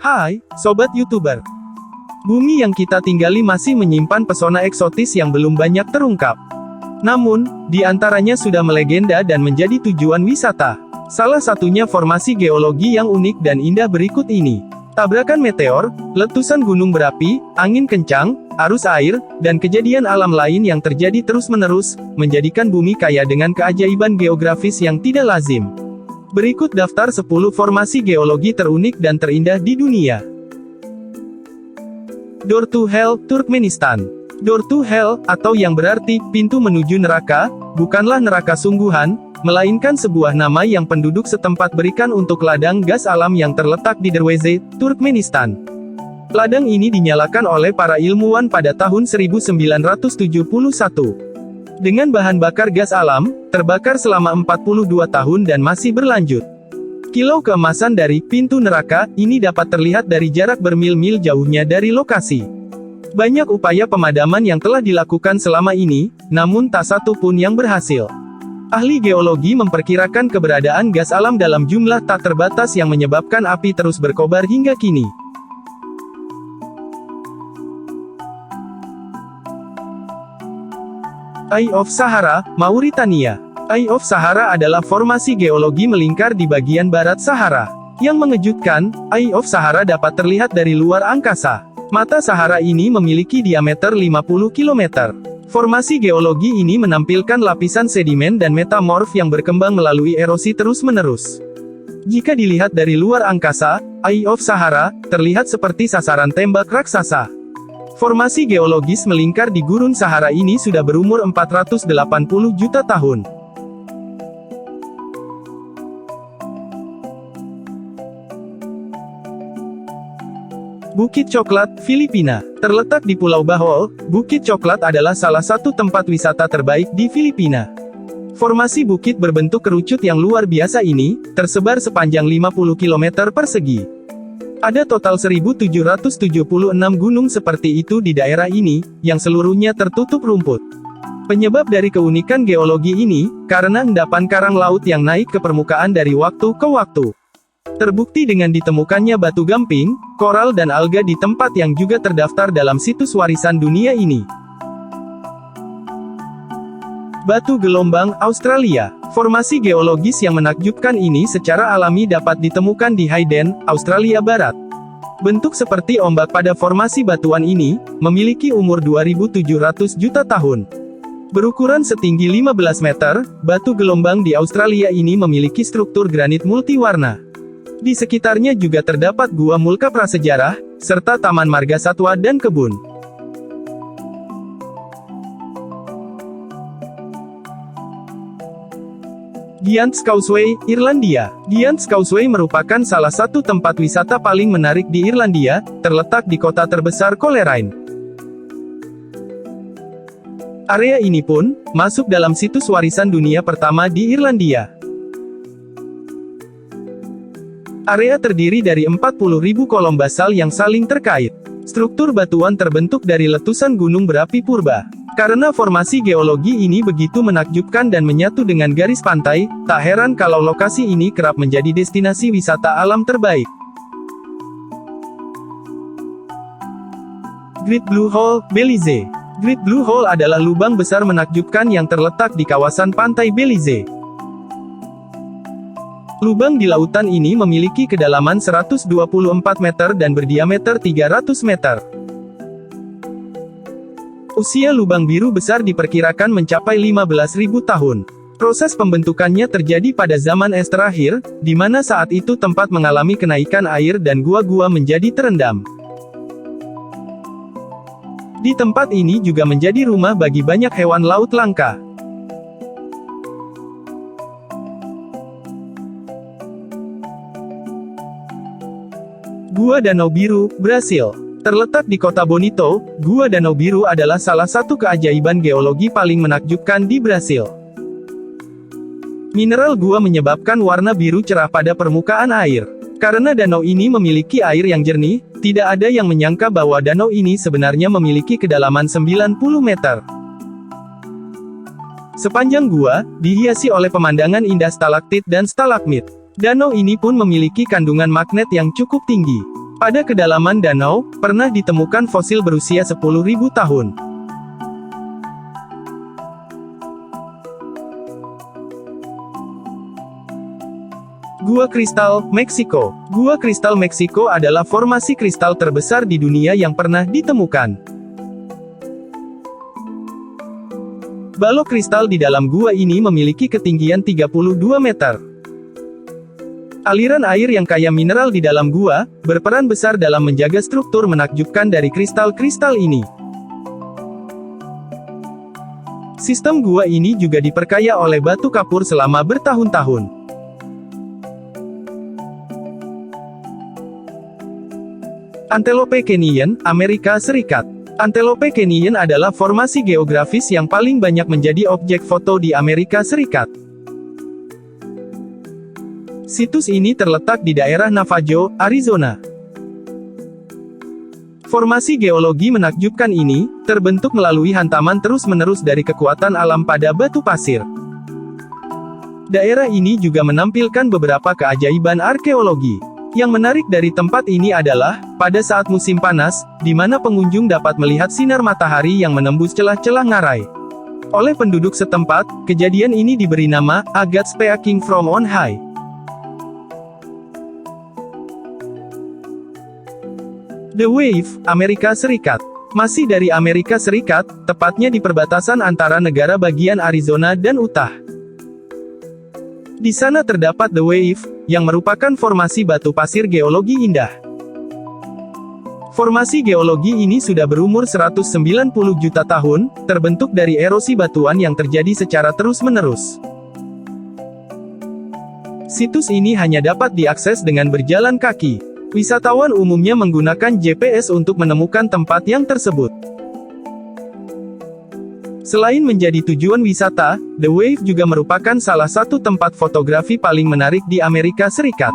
Hai, Sobat YouTuber. Bumi yang kita tinggali masih menyimpan pesona eksotis yang belum banyak terungkap. Namun, di antaranya sudah melegenda dan menjadi tujuan wisata. Salah satunya formasi geologi yang unik dan indah berikut ini. Tabrakan meteor, letusan gunung berapi, angin kencang, arus air, dan kejadian alam lain yang terjadi terus-menerus, menjadikan bumi kaya dengan keajaiban geografis yang tidak lazim. Berikut daftar 10 formasi geologi terunik dan terindah di dunia. Door to Hell, Turkmenistan. Door to Hell, atau yang berarti pintu menuju neraka, bukanlah neraka sungguhan, melainkan sebuah nama yang penduduk setempat berikan untuk ladang gas alam yang terletak di Derweze, Turkmenistan. Ladang ini dinyalakan oleh para ilmuwan pada tahun 1971. Dengan bahan bakar gas alam, terbakar selama 42 tahun dan masih berlanjut. Kilau keemasan dari pintu neraka ini dapat terlihat dari jarak bermil-mil jauhnya dari lokasi. Banyak upaya pemadaman yang telah dilakukan selama ini, namun tak satu pun yang berhasil. Ahli geologi memperkirakan keberadaan gas alam dalam jumlah tak terbatas yang menyebabkan api terus berkobar hingga kini. Eye of Sahara, Mauritania. Eye of Sahara adalah formasi geologi melingkar di bagian barat Sahara. Yang mengejutkan, Eye of Sahara dapat terlihat dari luar angkasa. Mata Sahara ini memiliki diameter 50 km. Formasi geologi ini menampilkan lapisan sedimen dan metamorf yang berkembang melalui erosi terus-menerus. Jika dilihat dari luar angkasa, Eye of Sahara terlihat seperti sasaran tembak raksasa. Formasi geologis melingkar di gurun Sahara ini sudah berumur 480 juta tahun. Bukit Coklat, Filipina. Terletak di Pulau Bohol, Bukit Coklat adalah salah satu tempat wisata terbaik di Filipina. Formasi bukit berbentuk kerucut yang luar biasa ini, tersebar sepanjang 50 km persegi. Ada total 1776 gunung seperti itu di daerah ini, yang seluruhnya tertutup rumput. Penyebab dari keunikan geologi ini, karena endapan karang laut yang naik ke permukaan dari waktu ke waktu. Terbukti dengan ditemukannya batu gamping, koral dan alga di tempat yang juga terdaftar dalam situs warisan dunia ini. Batu gelombang, Australia. Formasi geologis yang menakjubkan ini secara alami dapat ditemukan di Hayden, Australia Barat. Bentuk seperti ombak pada formasi batuan ini, memiliki umur 2700 juta tahun. Berukuran setinggi 15 meter, batu gelombang di Australia ini memiliki struktur granit multiwarna. Di sekitarnya juga terdapat gua mulka prasejarah, serta taman marga satwa dan kebun. Giant's Causeway, Irlandia. Giant's Causeway merupakan salah satu tempat wisata paling menarik di Irlandia, terletak di kota terbesar Coleraine. Area ini pun masuk dalam situs warisan dunia pertama di Irlandia. Area terdiri dari 40.000 kolom basal yang saling terkait. Struktur batuan terbentuk dari letusan gunung berapi purba. Karena formasi geologi ini begitu menakjubkan dan menyatu dengan garis pantai, tak heran kalau lokasi ini kerap menjadi destinasi wisata alam terbaik. Great Blue Hole, Belize. Great Blue Hole adalah lubang besar menakjubkan yang terletak di kawasan pantai Belize. Lubang di lautan ini memiliki kedalaman 124 meter dan berdiameter 300 meter. Usia lubang biru besar diperkirakan mencapai 15.000 tahun. Proses pembentukannya terjadi pada zaman es terakhir, di mana saat itu tempat mengalami kenaikan air dan gua-gua menjadi terendam. Di tempat ini juga menjadi rumah bagi banyak hewan laut langka. Gua Danau Biru, Brasil. Terletak di kota Bonito, Gua Danau Biru adalah salah satu keajaiban geologi paling menakjubkan di Brasil. Mineral gua menyebabkan warna biru cerah pada permukaan air. Karena danau ini memiliki air yang jernih, tidak ada yang menyangka bahwa danau ini sebenarnya memiliki kedalaman 90 meter. Sepanjang gua, dihiasi oleh pemandangan indah stalaktit dan stalagmit. Danau ini pun memiliki kandungan magnet yang cukup tinggi. Pada kedalaman danau, pernah ditemukan fosil berusia 10.000 tahun. Gua Kristal, Meksiko. Gua Kristal Meksiko adalah formasi kristal terbesar di dunia yang pernah ditemukan. Balok kristal di dalam gua ini memiliki ketinggian 32 meter. Aliran air yang kaya mineral di dalam gua, berperan besar dalam menjaga struktur menakjubkan dari kristal-kristal ini. Sistem gua ini juga diperkaya oleh batu kapur selama bertahun-tahun. Antelope Canyon, Amerika Serikat. Antelope Canyon adalah formasi geografis yang paling banyak menjadi objek foto di Amerika Serikat. Situs ini terletak di daerah Navajo, Arizona. Formasi geologi menakjubkan ini, terbentuk melalui hantaman terus-menerus dari kekuatan alam pada batu pasir. Daerah ini juga menampilkan beberapa keajaiban arkeologi. Yang menarik dari tempat ini adalah, pada saat musim panas, di mana pengunjung dapat melihat sinar matahari yang menembus celah-celah ngarai. Oleh penduduk setempat, kejadian ini diberi nama, "A God Speaking from on High". The Wave, Amerika Serikat. Masih dari Amerika Serikat, tepatnya di perbatasan antara negara bagian Arizona dan Utah. Di sana terdapat The Wave, yang merupakan formasi batu pasir geologi indah. Formasi geologi ini sudah berumur 190 juta tahun, terbentuk dari erosi batuan yang terjadi secara terus-menerus. Situs ini hanya dapat diakses dengan berjalan kaki. Wisatawan umumnya menggunakan GPS untuk menemukan tempat yang tersebut. Selain menjadi tujuan wisata, The Wave juga merupakan salah satu tempat fotografi paling menarik di Amerika Serikat.